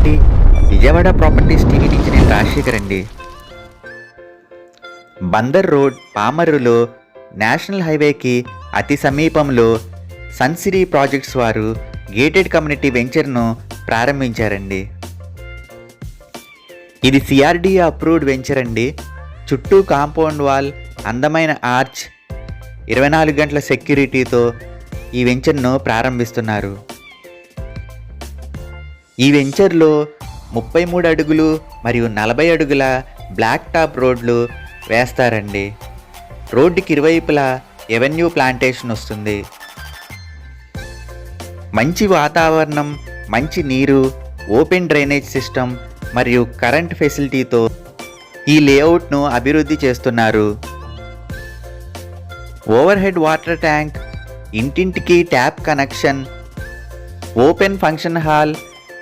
అండి. Vijayawada properties TV నుంచి నేను రాజశేఖర్ అండి. బందర్ రోడ్ పామరులో నేషనల్ హైవేకి అతి సమీపంలో సన్సిరీ ప్రాజెక్ట్స్ వారు గేటెడ్ కమ్యూనిటీ వెంచర్ను ప్రారంభించారండి. ఇది సిఆర్డీఏ అప్రూవ్డ్ వెంచర్ అండి. చుట్టూ కాంపౌండ్ వాల్, అందమైన ఆర్చ్, 24 గంటల సెక్యూరిటీతో ఈ వెంచర్ను ప్రారంభిస్తున్నారు. ఈ వెంచర్లో 33 అడుగులు మరియు 40 అడుగుల బ్లాక్ టాప్ రోడ్లు వేస్తారండి. రోడ్డుకి ఇరువైపులా ఎవెన్యూ ప్లాంటేషన్ వస్తుంది. మంచి వాతావరణం, మంచి నీరు, ఓపెన్ డ్రైనేజ్ సిస్టమ్ మరియు కరెంట్ ఫెసిలిటీతో ఈ లేఅవుట్ను అభివృద్ధి చేస్తున్నారు. ఓవర్ హెడ్ వాటర్ ట్యాంక్, ఇంటింటికి tap connection, open function hall,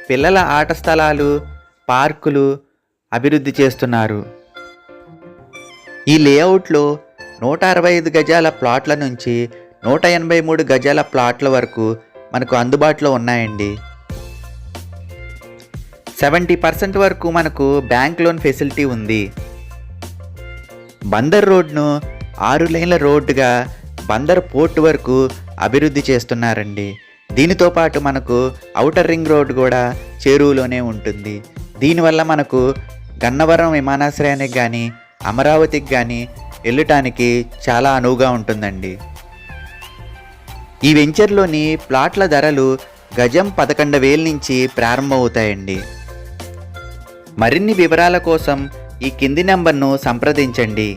పిల్లల ఆట స్థలాలు, పార్కులు అభివృద్ధి చేస్తున్నారు. ఈ లేఅవుట్లో 165 గజాల ప్లాట్ల నుంచి 183 గజాల ప్లాట్ల వరకు మనకు అందుబాటులో ఉన్నాయండి. 70% వరకు మనకు బ్యాంక్ లోన్ ఫెసిలిటీ ఉంది. బందర్ రోడ్ను 6 లేన్ల రోడ్డుగా బందర్ పోర్ట్ వరకు అభివృద్ధి చేస్తున్నారండి. దీనితో పాటు మనకు ఔటర్ రింగ్ రోడ్ కూడా చేరువలోనే ఉంటుంది. దీనివల్ల మనకు గన్నవరం విమానాశ్రయానికి కానీ అమరావతికి కానీ వెళ్ళటానికి చాలా అనువుగా ఉంటుందండి. ఈ వెంచర్లోని ప్లాట్ల ధరలు గజం 11,000 నుంచి ప్రారంభమవుతాయండి. మరిన్ని వివరాల కోసం ఈ కింది నంబర్ను సంప్రదించండి.